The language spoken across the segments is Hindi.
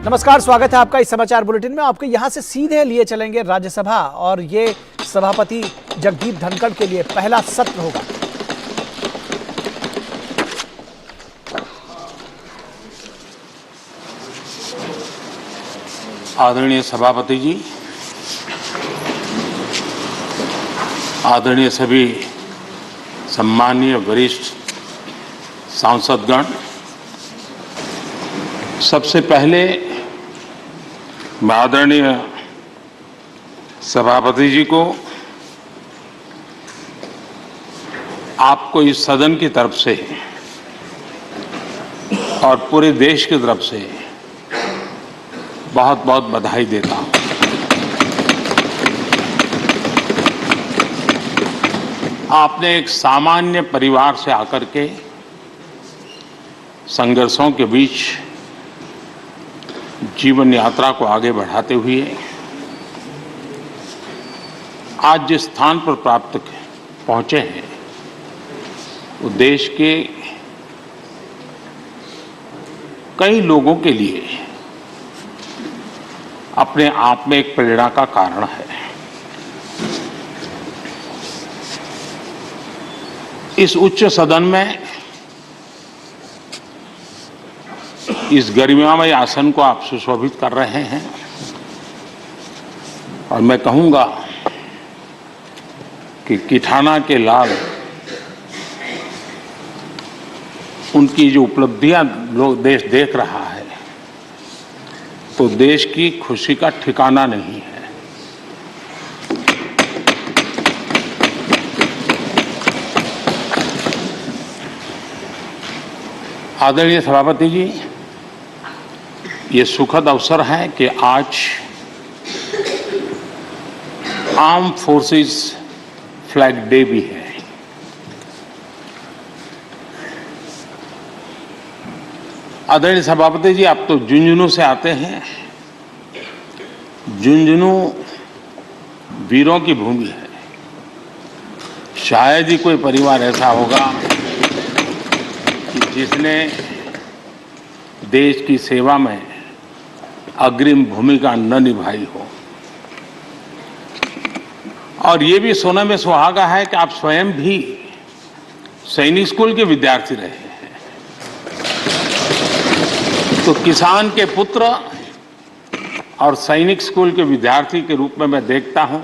नमस्कार, स्वागत है आपका इस समाचार बुलेटिन में। आपको यहां से सीधे लिए चलेंगे राज्यसभा और ये सभापति जगदीप धनखड़ के लिए पहला सत्र होगा। आदरणीय सभापति जी, आदरणीय सभी सम्माननीय वरिष्ठ सांसदगण, सबसे पहले मैं आदरणीय सभापति जी को आपको इस सदन की तरफ से और पूरे देश की तरफ से बहुत बहुत बधाई देता हूं। आपने एक सामान्य परिवार से आकर के संघर्षों के बीच जीवन यात्रा को आगे बढ़ाते हुए आज जिस स्थान पर प्राप्त पहुंचे हैं वो देश के कई लोगों के लिए अपने आप में एक प्रेरणा का कारण है। इस उच्च सदन में इस गरिमामय आसन को आप सुशोभित कर रहे हैं और मैं कहूंगा कि किठाना के लाल उनकी जो उपलब्धियां लोग देश देख रहा है तो देश की खुशी का ठिकाना नहीं है। आदरणीय सभापति जी, ये सुखद अवसर है कि आज आर्म फोर्सेस फ्लैग डे भी है। आदरणीय सभापति जी, आप तो झुंझुनू से आते हैं। झुंझुनू वीरों की भूमि है। शायद ही कोई परिवार ऐसा होगा कि जिसने देश की सेवा में अग्रिम भूमिका न निभाई हो। और ये भी सोने में सुहागा है कि आप स्वयं भी सैनिक स्कूल के विद्यार्थी रहे हैं। तो किसान के पुत्र और सैनिक स्कूल के विद्यार्थी के रूप में मैं देखता हूं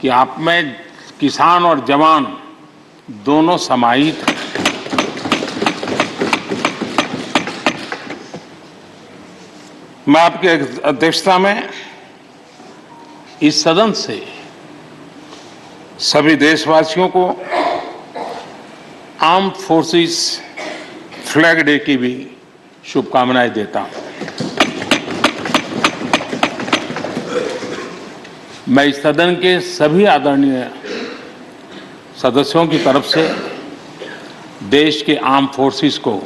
कि आप में किसान और जवान दोनों समाहित हैं। मैं आपकी अध्यक्षता में इस सदन से सभी देशवासियों को आर्म फोर्सेस फ्लैग डे की भी शुभकामनाएं देता हूं। मैं इस सदन के सभी आदरणीय सदस्यों की तरफ से देश के आर्म फोर्सेस को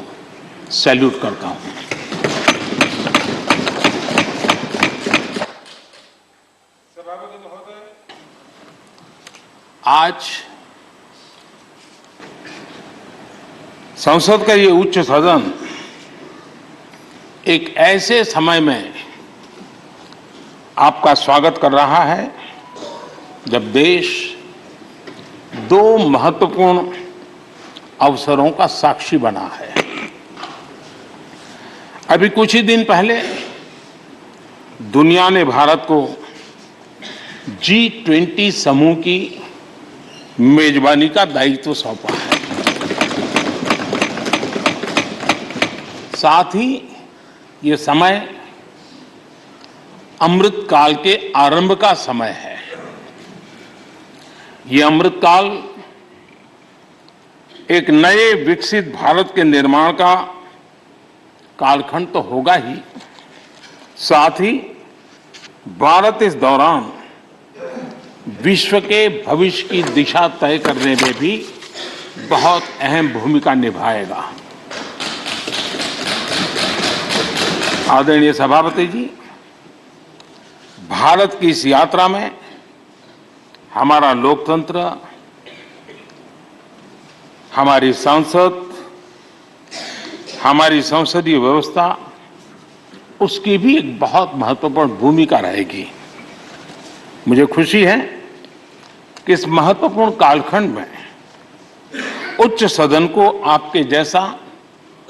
सैल्यूट करता हूं। आज संसद का ये उच्च सदन एक ऐसे समय में आपका स्वागत कर रहा है जब देश दो महत्वपूर्ण अवसरों का साक्षी बना है। अभी कुछ ही दिन पहले दुनिया ने भारत को G20 समूह की मेजबानी का दायित्व सौंपा है। साथ ही ये समय अमृत काल के आरंभ का समय है। ये अमृत काल एक नए विकसित भारत के निर्माण का कालखंड तो होगा ही, साथ ही भारत इस दौरान विश्व के भविष्य की दिशा तय करने में भी बहुत अहम भूमिका निभाएगा। आदरणीय सभापति जी, भारत की इस यात्रा में हमारा लोकतंत्र, हमारी संसद हमारी संसदीय व्यवस्था उसकी भी एक बहुत महत्वपूर्ण भूमिका रहेगी। मुझे खुशी है कि इस महत्वपूर्ण कालखंड में उच्च सदन को आपके जैसा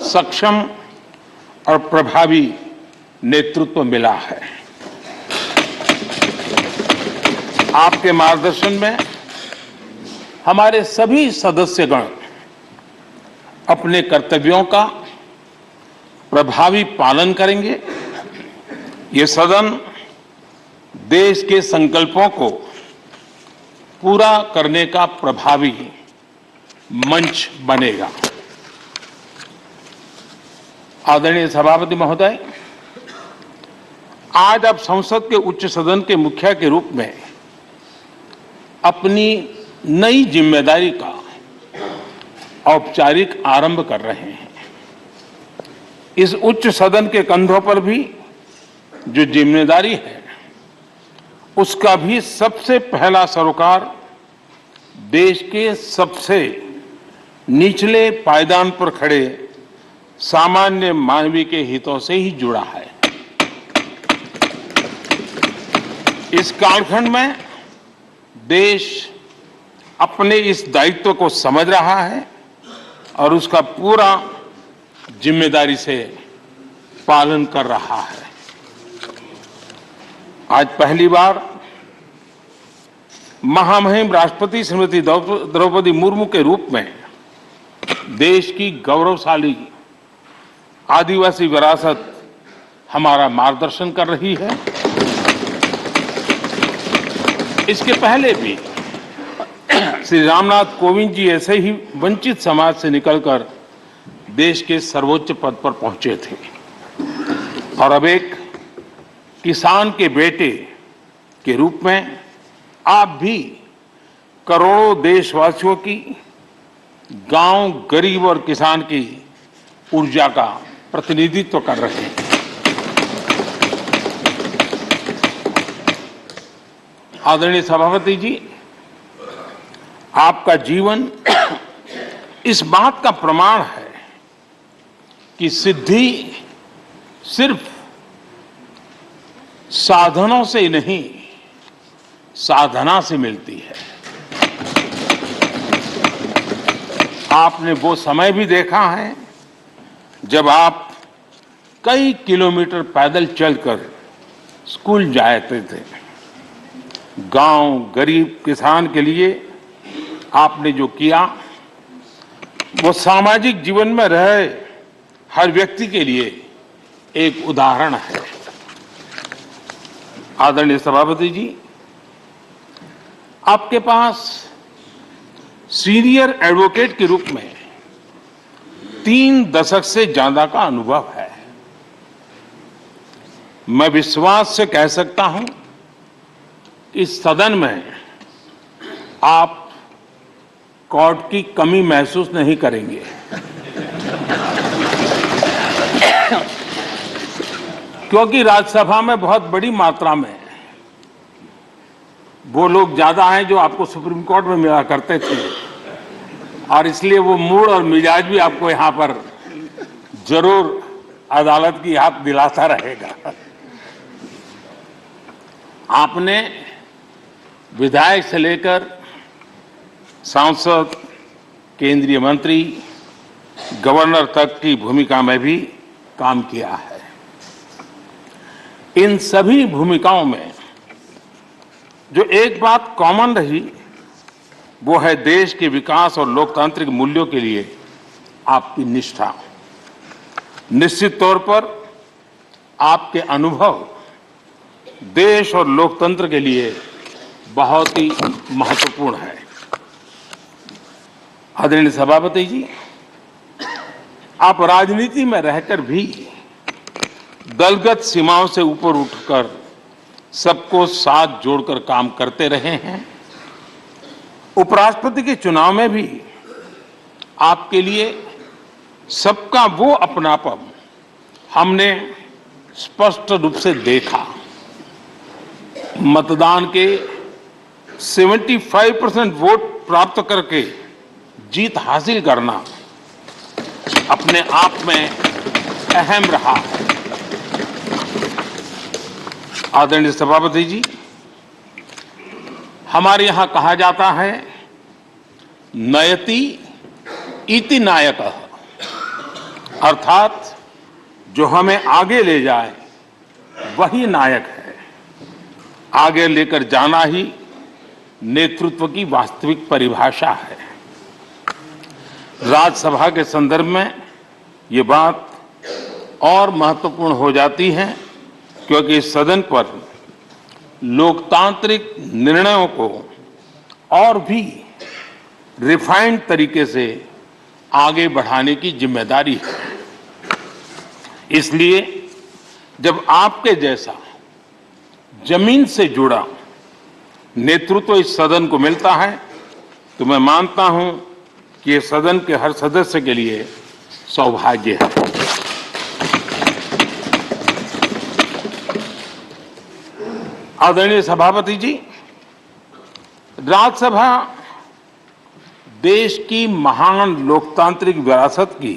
सक्षम और प्रभावी नेतृत्व मिला है। आपके मार्गदर्शन में हमारे सभी सदस्यगण अपने कर्तव्यों का प्रभावी पालन करेंगे। ये सदन देश के संकल्पों को पूरा करने का प्रभावी मंच बनेगा। आदरणीय सभापति महोदय, आज आप संसद के उच्च सदन के मुखिया के रूप में अपनी नई जिम्मेदारी का औपचारिक आरंभ कर रहे हैं। इस उच्च सदन के कंधों पर भी जो जिम्मेदारी है, उसका भी सबसे पहला सरोकार देश के सबसे निचले पायदान पर खड़े सामान्य मानवीय के हितों से ही जुड़ा है। इस कालखंड में देश अपने इस दायित्व को समझ रहा है और उसका पूरा जिम्मेदारी से पालन कर रहा है। आज पहली बार महामहिम राष्ट्रपति श्रीमती द्रौपदी मुर्मू के रूप में देश की गौरवशाली आदिवासी विरासत हमारा मार्गदर्शन कर रही है। इसके पहले भी श्री रामनाथ कोविंद जी ऐसे ही वंचित समाज से निकलकर देश के सर्वोच्च पद पर पहुंचे थे और अब एक किसान के बेटे के रूप में आप भी करोड़ों देशवासियों की, गांव, गरीब और किसान की ऊर्जा का प्रतिनिधित्व कर रहे हैं। आदरणीय सभापति जी, आपका जीवन इस बात का प्रमाण है कि सिद्धि सिर्फ साधनों से ही नहीं, साधना से मिलती है। आपने वो समय भी देखा है जब आप कई किलोमीटर पैदल चलकर स्कूल जाते थे। गांव, गरीब, किसान के लिए आपने जो किया वो सामाजिक जीवन में रहे हर व्यक्ति के लिए एक उदाहरण है। आदरणीय सभापति जी, आपके पास सीनियर एडवोकेट के रूप में 3 दशक से ज्यादा का अनुभव है। मैं विश्वास से कह सकता हूं कि इस सदन में आप कोर्ट की कमी महसूस नहीं करेंगे। क्योंकि राज्यसभा में बहुत बड़ी मात्रा में वो लोग ज्यादा हैं जो आपको सुप्रीम कोर्ट में मिला करते थे और इसलिए वो मूड और मिजाज भी आपको यहां पर जरूर अदालत की याद दिलाता रहेगा। आपने विधायक से लेकर सांसद, केंद्रीय मंत्री, गवर्नर तक की भूमिका में भी काम किया है। इन सभी भूमिकाओं में जो एक बात कॉमन रही वो है देश के विकास और लोकतांत्रिक मूल्यों के लिए आपकी निष्ठा। निश्चित तौर पर आपके अनुभव देश और लोकतंत्र के लिए बहुत ही महत्वपूर्ण है। आदरणीय सभापति जी, आप राजनीति में रहकर भी दलगत सीमाओं से ऊपर उठकर सबको साथ जोड़कर काम करते रहे हैं। उपराष्ट्रपति के चुनाव में भी आपके लिए सबका वो अपनापन हमने स्पष्ट रूप से देखा। मतदान के 75% वोट प्राप्त करके जीत हासिल करना अपने आप में अहम रहा है। आदरणीय सभापति जी, हमारे यहां कहा जाता है नयति इति नायकः, अर्थात जो हमें आगे ले जाए वही नायक है। आगे लेकर जाना ही नेतृत्व की वास्तविक परिभाषा है। राज्यसभा के संदर्भ में ये बात और महत्वपूर्ण हो जाती है क्योंकि इस सदन पर लोकतांत्रिक निर्णयों को और भी रिफाइंड तरीके से आगे बढ़ाने की जिम्मेदारी है। इसलिए जब आपके जैसा जमीन से जुड़ा नेतृत्व इस सदन को मिलता है तो मैं मानता हूं कि ये सदन के हर सदस्य के लिए सौभाग्य है। आदरणीय सभापति जी, राज्यसभा देश की महान लोकतांत्रिक विरासत की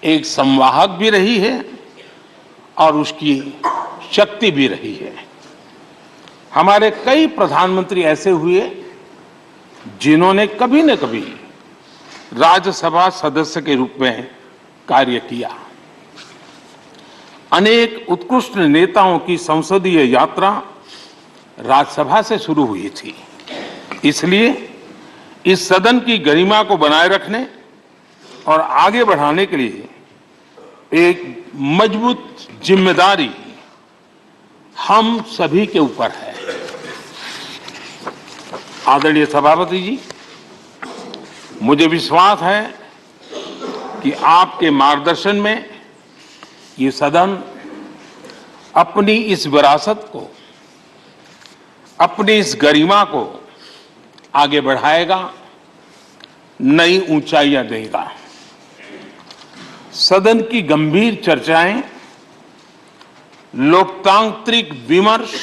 एक संवाहक भी रही है और उसकी शक्ति भी रही है। हमारे कई प्रधानमंत्री ऐसे हुए जिन्होंने कभी न कभी राज्यसभा सदस्य के रूप में कार्य किया। अनेक उत्कृष्ट नेताओं की संसदीय यात्रा राज्यसभा से शुरू हुई थी। इसलिए इस सदन की गरिमा को बनाए रखने और आगे बढ़ाने के लिए एक मजबूत जिम्मेदारी हम सभी के ऊपर है। आदरणीय सभापति जी, मुझे विश्वास है कि आपके मार्गदर्शन में ये सदन अपनी इस विरासत को, अपनी इस गरिमा को आगे बढ़ाएगा, नई ऊंचाइयां देगा। सदन की गंभीर चर्चाएं, लोकतांत्रिक विमर्श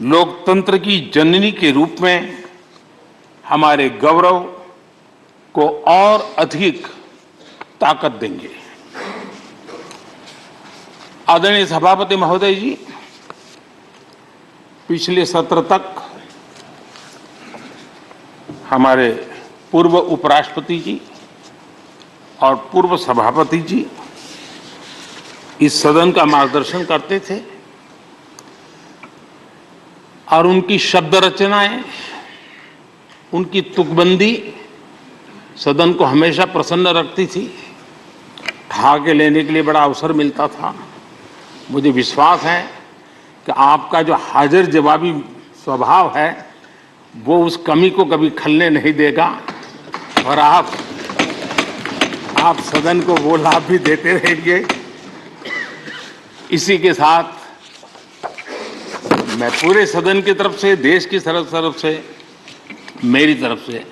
लोकतंत्र की जननी के रूप में हमारे गौरव को और अधिक ताकत देंगे। आदरणीय सभापति महोदय जी, पिछले सत्र तक हमारे पूर्व उपराष्ट्रपति जी और पूर्व सभापति जी इस सदन का मार्गदर्शन करते थे और उनकी शब्द रचनाएं, उनकी तुकबंदी सदन को हमेशा प्रसन्न रखती थी। भाग लेने के लिए बड़ा अवसर मिलता था। मुझे विश्वास है कि आपका जो हाजिर जवाबी स्वभाव है वो उस कमी को कभी खलने नहीं देगा और आप सदन को वो लाभ भी देते रहेंगे। इसी के साथ मैं पूरे सदन की तरफ से, देश की तरफ से, मेरी तरफ से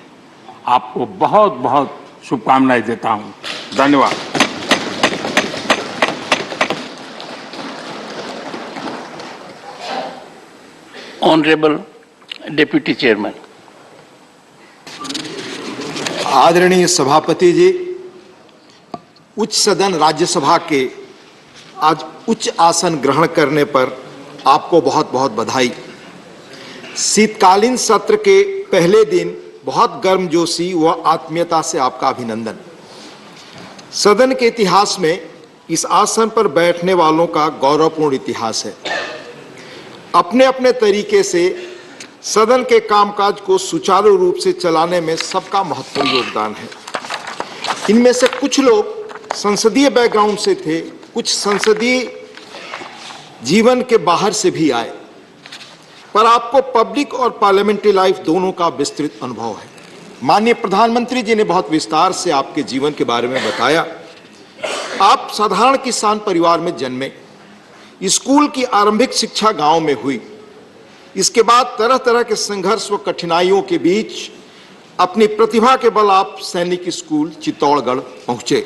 आपको बहुत बहुत शुभकामनाएं देता हूं। धन्यवाद। Honourable deputy chairman. आदरणीय सभापति जी, उच्च सदन राज्यसभा के आज उच्च आसन ग्रहण करने पर आपको बहुत बहुत बधाई। शीतकालीन सत्र के पहले दिन बहुत गर्मजोशी व आत्मीयता से आपका अभिनंदन। सदन के इतिहास में इस आसन पर बैठने वालों का गौरवपूर्ण इतिहास है। अपने अपने तरीके से सदन के कामकाज को सुचारू रूप से चलाने में सबका महत्वपूर्ण योगदान है। इनमें से कुछ लोग संसदीय बैकग्राउंड से थे, कुछ संसदीय जीवन के बाहर से भी आए, पर आपको पब्लिक और पार्लियामेंट्री लाइफ दोनों का विस्तृत अनुभव है। माननीय प्रधानमंत्री जी ने बहुत विस्तार से आपके जीवन के बारे में बताया। आप साधारण किसान परिवार में जन्मे, स्कूल की आरंभिक शिक्षा गांव में हुई। इसके बाद तरह तरह के संघर्ष व कठिनाइयों के बीच अपनी प्रतिभा के बल आप सैनिक स्कूल चित्तौड़गढ़ पहुंचे।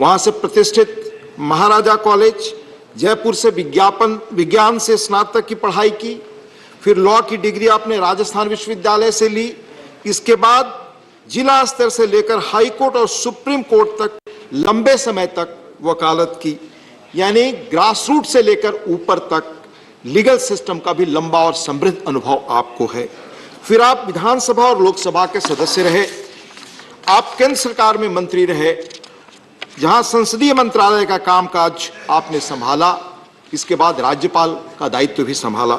वहां से प्रतिष्ठित महाराजा कॉलेज जयपुर से विज्ञान से स्नातक की पढ़ाई की। फिर लॉ की डिग्री आपने राजस्थान विश्वविद्यालय से ली। इसके बाद जिला स्तर से लेकर हाई कोर्ट और सुप्रीम कोर्ट तक लंबे समय तक वकालत की, यानी ग्रास रूट से लेकर ऊपर तक लीगल सिस्टम का भी लंबा और समृद्ध अनुभव आपको है। फिर आप विधानसभा और लोकसभा के सदस्य रहे, आप केंद्र सरकार में मंत्री रहे, जहां संसदीय मंत्रालय का कामकाज आपने संभाला, इसके बाद राज्यपाल का दायित्व भी संभाला।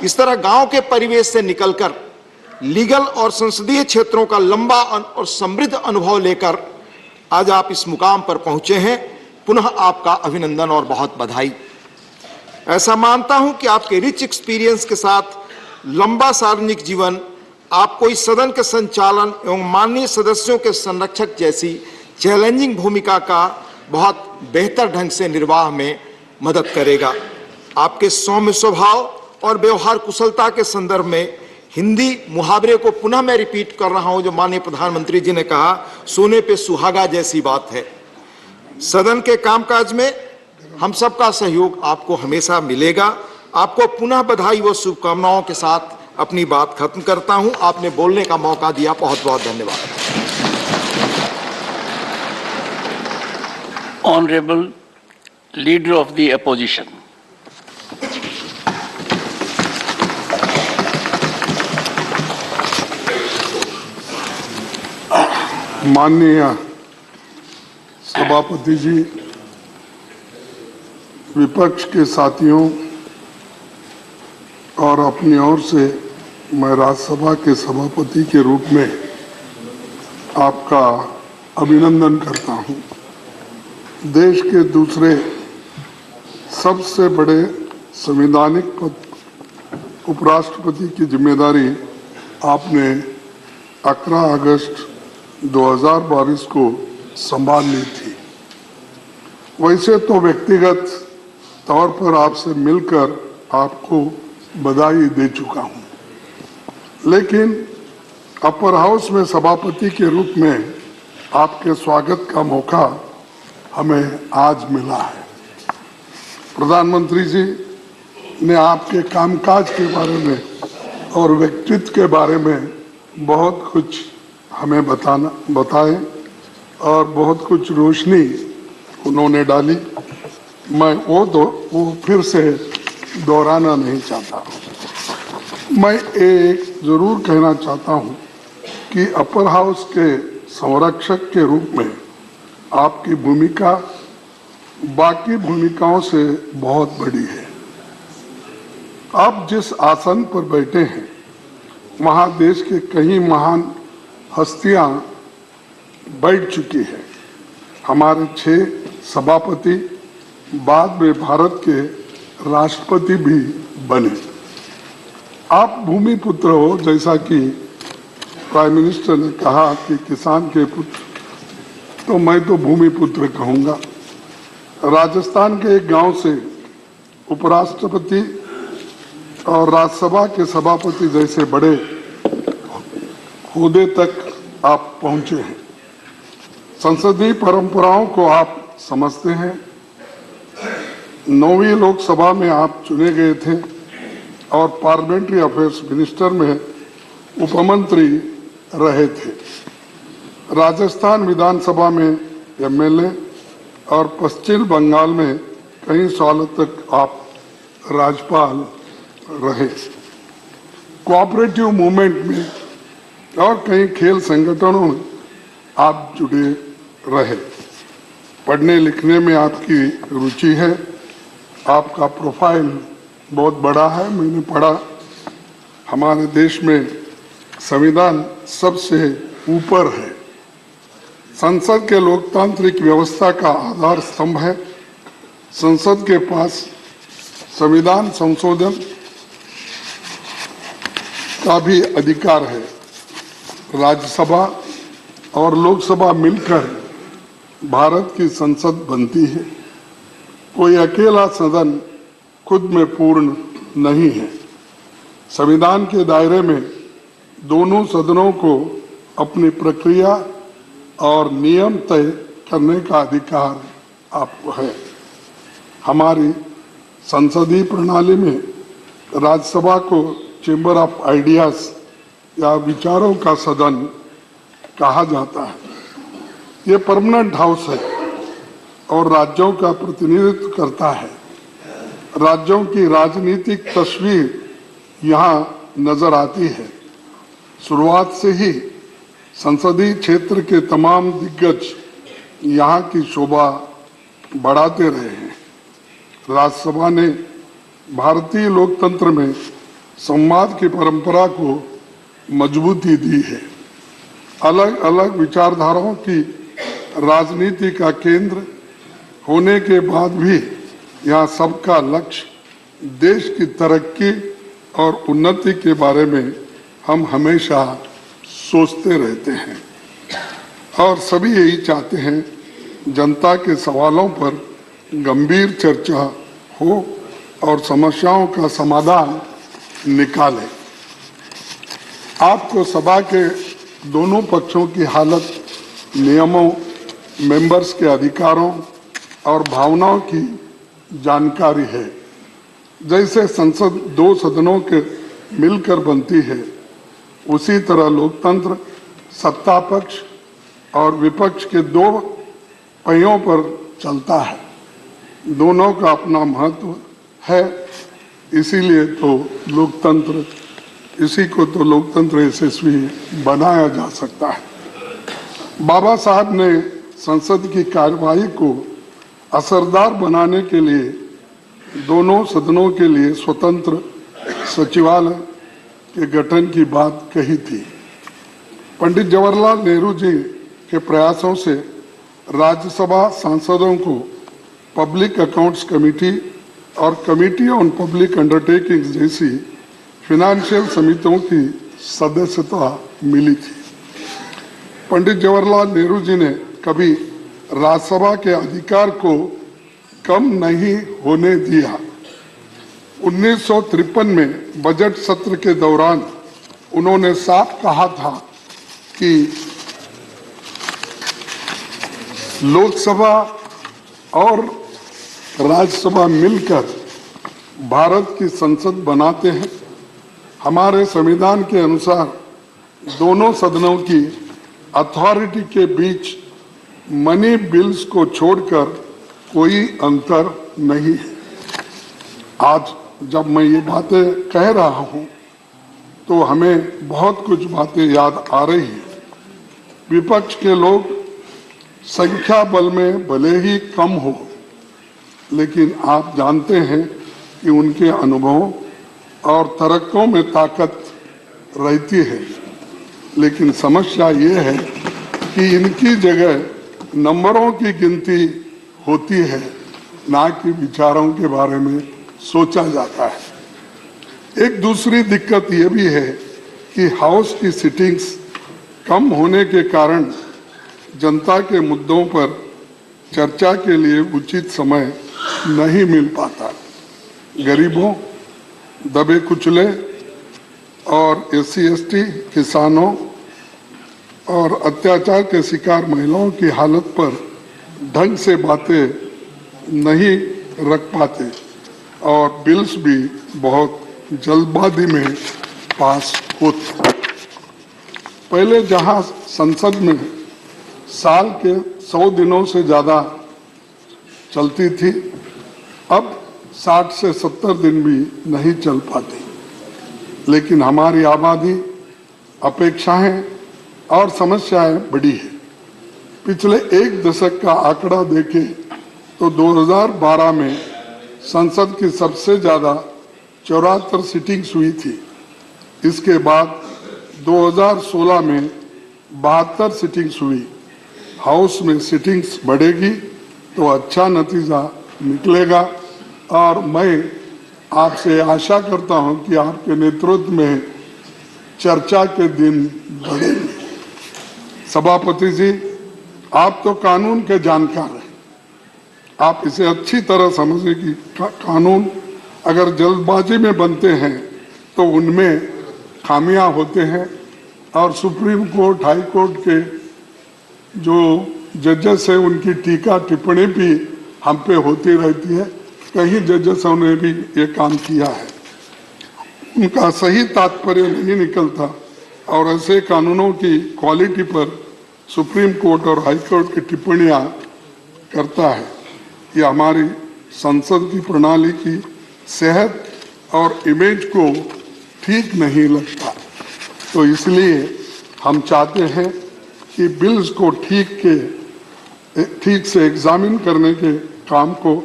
इस तरह गांव के परिवेश से निकलकर लीगल और संसदीय क्षेत्रों का लंबा और समृद्ध अनुभव लेकर आज आप इस मुकाम पर पहुंचे हैं। पुनः आपका अभिनंदन और बहुत बधाई। ऐसा मानता हूं कि आपके रिच एक्सपीरियंस के साथ लंबा सार्वजनिक जीवन आपको इस सदन के संचालन एवं माननीय सदस्यों के संरक्षक जैसी चैलेंजिंग भूमिका का बहुत बेहतर ढंग से निर्वाह में मदद करेगा। आपके सौम्य स्वभाव और व्यवहार कुशलता के संदर्भ में हिंदी मुहावरे को पुनः मैं रिपीट कर रहा हूं, जो माननीय प्रधानमंत्री जी ने कहा, सोने पे सुहागा जैसी बात है। सदन के कामकाज में हम सबका सहयोग आपको हमेशा मिलेगा। आपको पुनः बधाई व शुभकामनाओं के साथ अपनी बात खत्म करता हूं। आपने बोलने का मौका दिया, बहुत बहुत धन्यवाद। Honorable Leader of the Opposition. माननीय सभापति जी, विपक्ष के साथियों और अपनी ओर से मैं राज्यसभा के सभापति के रूप में आपका अभिनंदन करता हूं। देश के दूसरे सबसे बड़े संवैधानिक पद उपराष्ट्रपति की जिम्मेदारी आपने 11 अगस्त 2022 को संभाल ली थी। वैसे तो व्यक्तिगत तौर पर आपसे मिलकर आपको बधाई दे चुका हूं, लेकिन अपर हाउस में सभापति के रूप में आपके स्वागत का मौका हमें आज मिला है। प्रधानमंत्री जी ने आपके कामकाज के बारे में और व्यक्तित्व के बारे में बहुत कुछ हमें बताए और बहुत कुछ रोशनी उन्होंने डाली। मैं वो फिर से दोहराना नहीं चाहता। मैं एक जरूर कहना चाहता हूं कि अपर हाउस के संरक्षक के रूप में आपकी भूमिका बाकी भूमिकाओं से बहुत बड़ी है। आप जिस आसन पर बैठे हैं वहां देश के कई महान हस्तियां बैठ चुकी हैं। हमारे 6 सभापति बाद में भारत के राष्ट्रपति भी बने। आप भूमि पुत्र हो, जैसा कि प्राइम मिनिस्टर ने कहा कि किसान के पुत्र, तो मैं तो भूमि पुत्र कहूंगा। राजस्थान के एक गांव से उपराष्ट्रपति और राज्यसभा के सभापति जैसे बड़े ओहदे तक आप पहुंचे हैं। संसदीय परंपराओं को आप समझते हैं। 9वीं लोकसभा में आप चुने गए थे और पार्लियामेंट्री अफेयर्स मिनिस्टर में उपमंत्री रहे थे। राजस्थान विधानसभा में एमएलए और पश्चिम बंगाल में कई सालों तक आप राज्यपाल रहे। कोऑपरेटिव मूवमेंट में और कई खेल संगठनों में आप जुड़े रहे। पढ़ने लिखने में आपकी रुचि है। आपका प्रोफाइल बहुत बड़ा है। मैंने पढ़ा, हमारे देश में संविधान सबसे ऊपर है। संसद के लोकतांत्रिक व्यवस्था का आधार स्तंभ है। संसद के पास संविधान संशोधन का भी अधिकार है। राज्यसभा और लोकसभा मिलकर भारत की संसद बनती है। कोई अकेला सदन खुद में पूर्ण नहीं है। संविधान के दायरे में दोनों सदनों को अपनी प्रक्रिया और नियम तय करने का अधिकार आपको है। हमारी संसदीय प्रणाली में राज्यसभा को चेंबर ऑफ आइडियाज या विचारों का सदन कहा जाता है। ये परमानेंट हाउस है और राज्यों का प्रतिनिधित्व करता है। राज्यों की राजनीतिक तस्वीर यहाँ नजर आती है। शुरुआत से ही संसदीय क्षेत्र के तमाम दिग्गज यहाँ की शोभा बढ़ाते रहे हैं। राज्यसभा ने भारतीय लोकतंत्र में संवाद की परंपरा को मजबूती दी है। अलग अलग विचारधाराओं की राजनीति का केंद्र होने के बाद भी यहाँ सबका लक्ष्य देश की तरक्की और उन्नति के बारे में हम हमेशा सोचते रहते हैं और सभी यही चाहते हैं जनता के सवालों पर गंभीर चर्चा हो और समस्याओं का समाधान निकालें। आपको सभा के दोनों पक्षों की हालत, नियमों, मेंबर्स के अधिकारों और भावनाओं की जानकारी है। जैसे संसद दो सदनों के मिलकर बनती है, उसी तरह लोकतंत्र सत्ता पक्ष और विपक्ष के दो पहियों पर चलता है। दोनों का अपना महत्व है, इसीलिए तो लोकतंत्र, इसी को तो लोकतंत्र यशस्वी बनाया जा सकता है। बाबा साहब ने संसद की कार्यवाही को असरदार बनाने के लिए दोनों सदनों के लिए स्वतंत्र सचिवालय के गठन की बात कही थी। पंडित जवाहरलाल नेहरू जी के प्रयासों से राज्यसभा सांसदों को पब्लिक अकाउंट्स कमेटी और कमेटी ऑन पब्लिक अंडरटेकिंग्स जैसी फिनेंशियल समितियों की सदस्यता मिली थी। पंडित जवाहरलाल नेहरू जी ने कभी राज्यसभा के अधिकार को कम नहीं होने दिया। 1953 में बजट सत्र के दौरान उन्होंने साफ कहा था कि लोकसभा और राज्यसभा मिलकर भारत की संसद बनाते हैं। हमारे संविधान के अनुसार दोनों सदनों की अथॉरिटी के बीच मनी बिल्स को छोड़कर कोई अंतर नहीं है। आज जब मैं ये बातें कह रहा हूं तो हमें बहुत कुछ बातें याद आ रही हैं। विपक्ष के लोग संख्या बल में भले ही कम हो, लेकिन आप जानते हैं कि उनके अनुभवों और तर्कों में ताकत रहती है। लेकिन समस्या ये है कि इनकी जगह नंबरों की गिनती होती है, ना कि विचारों के बारे में सोचा जाता है। एक दूसरी दिक्कत ये भी है कि हाउस की सिटिंग्स कम होने के कारण जनता के मुद्दों पर चर्चा के लिए उचित समय नहीं मिल पाता। गरीबों, दबे कुचले और SC/ST, किसानों और अत्याचार के शिकार महिलाओं की हालत पर ढंग से बातें नहीं रख पाते और बिल्स भी बहुत जल्दबाजी में पास होते। पहले जहां संसद में साल के 100 दिनों से ज़्यादा चलती थी, अब 60 से 70 दिन भी नहीं चल पाती। लेकिन हमारी आबादी, अपेक्षाएं और समस्याएं बड़ी है। पिछले एक दशक का आंकड़ा देखें तो 2012 में संसद की सबसे ज़्यादा 74 सिटिंग्स हुई थी। इसके बाद 2016 में 72 सिटिंग्स हुई। हाउस में सिटिंग्स बढ़ेगी तो अच्छा नतीजा निकलेगा और मैं आपसे आशा करता हूं कि आपके नेतृत्व में चर्चा के दिन बढ़ेंगे। सभापति जी, आप तो कानून के जानकार हैं। आप इसे अच्छी तरह समझें कि कानून अगर जल्दबाजी में बनते हैं तो उनमें खामियां होते हैं और सुप्रीम कोर्ट, हाई कोर्ट के जो जजेस हैं उनकी टीका टिप्पणी भी हम पे होती रहती है। कई जजेसों ने भी ये काम किया है, उनका सही तात्पर्य नहीं निकलता और ऐसे कानूनों की क्वालिटी पर सुप्रीम कोर्ट और हाई कोर्ट की टिप्पणियां करता है, ये हमारी संसद की प्रणाली की सेहत और इमेज को ठीक नहीं लगता। तो इसलिए हम चाहते हैं कि बिल्स को ठीक से एग्जामिन करने के काम को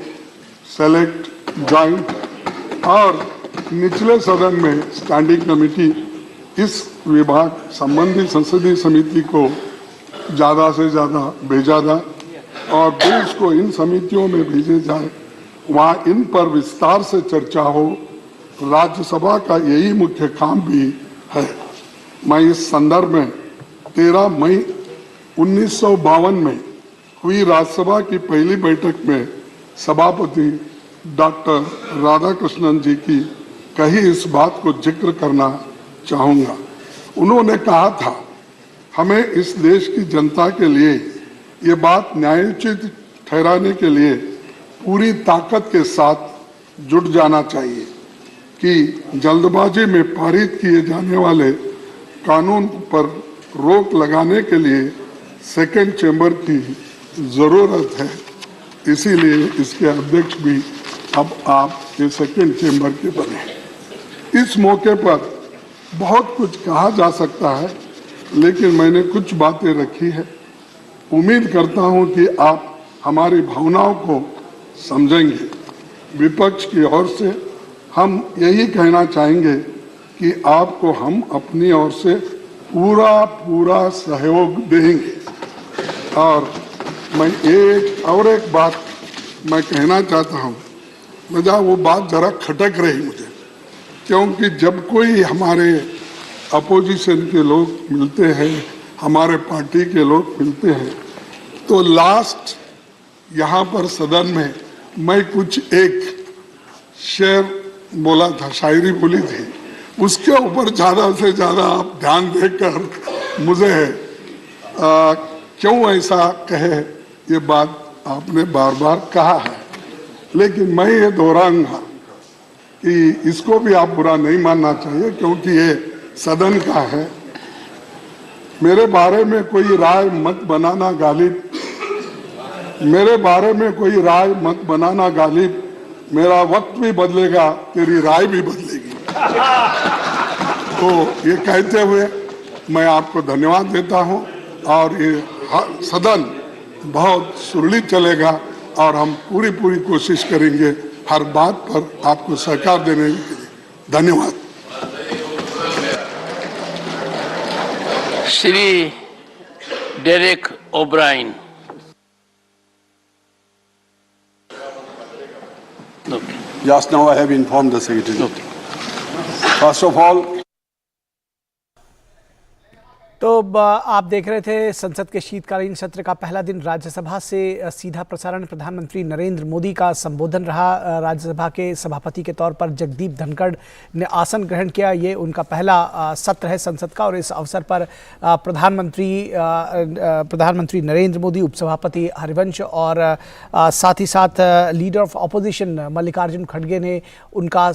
सेलेक्ट, जॉइंट और निचले सदन में स्टैंडिंग कमेटी इस विभाग संबंधी संसदीय समिति को ज़्यादा से ज़्यादा भेजा जाए और बिल्स को इन समितियों में भेजे जाए, वहाँ इन पर विस्तार से चर्चा हो। राज्यसभा का यही मुख्य काम भी है। मैं इस संदर्भ में 13 मई 1952 में हुई राज्यसभा की पहली बैठक में सभापति डॉक्टर राधाकृष्णन जी की कही इस बात को जिक्र करना चाहूँगा। उन्होंने कहा था, हमें इस देश की जनता के लिए ये बात न्यायोचित ठहराने के लिए पूरी ताकत के साथ जुट जाना चाहिए कि जल्दबाजी में पारित किए जाने वाले कानून पर रोक लगाने के लिए सेकंड चेंबर की ज़रूरत है। इसीलिए इसके अध्यक्ष भी अब आप ये सेकंड चेंबर के बने। इस मौके पर बहुत कुछ कहा जा सकता है, लेकिन मैंने कुछ बातें रखी है। उम्मीद करता हूं कि आप हमारी भावनाओं को समझेंगे। विपक्ष की ओर से हम यही कहना चाहेंगे कि आपको हम अपनी ओर से पूरा सहयोग देंगे। और मैं एक बात मैं कहना चाहता हूं, मुझे वो बात जरा खटक रही मुझे, क्योंकि जब कोई हमारे अपोजिशन के लोग मिलते हैं, हमारे पार्टी के लोग मिलते हैं, तो लास्ट यहाँ पर सदन में मैं कुछ एक शेर बोला था, शायरी बोली थी, उसके ऊपर ज़्यादा से ज़्यादा आप ध्यान देकर मुझे क्यों ऐसा कहे ये बात आपने बार बार कहा है, लेकिन मैं ये दोहराऊंगा कि इसको भी आप बुरा नहीं मानना चाहिए, क्योंकि ये सदन का है। मेरे बारे में कोई राय मत बनाना गालिब, मेरे बारे में कोई राय मत बनाना गालिब, मेरा वक्त भी बदलेगा, तेरी राय भी बदलेगी। तो ये कहते हुए मैं आपको धन्यवाद देता हूं और ये सदन बहुत सुरक्षित चलेगा और हम पूरी कोशिश करेंगे हर बात पर आपको सहकार देने के लिए। धन्यवाद। Shri Derek O'Brien. Just now I have informed the Secretary. First of all, तो आप देख रहे थे संसद के शीतकालीन सत्र का पहला दिन राज्यसभा से सीधा प्रसारण प्रधानमंत्री नरेंद्र मोदी का संबोधन रहा। राज्यसभा के सभापति के तौर पर जगदीप धनखड़ ने आसन ग्रहण किया। ये उनका पहला सत्र है संसद का और इस अवसर पर प्रधानमंत्री नरेंद्र मोदी, उपसभापति हरिवंश और साथ ही साथ लीडर ऑफ ऑपोजिशन मल्लिकार्जुन खड़गे ने उनका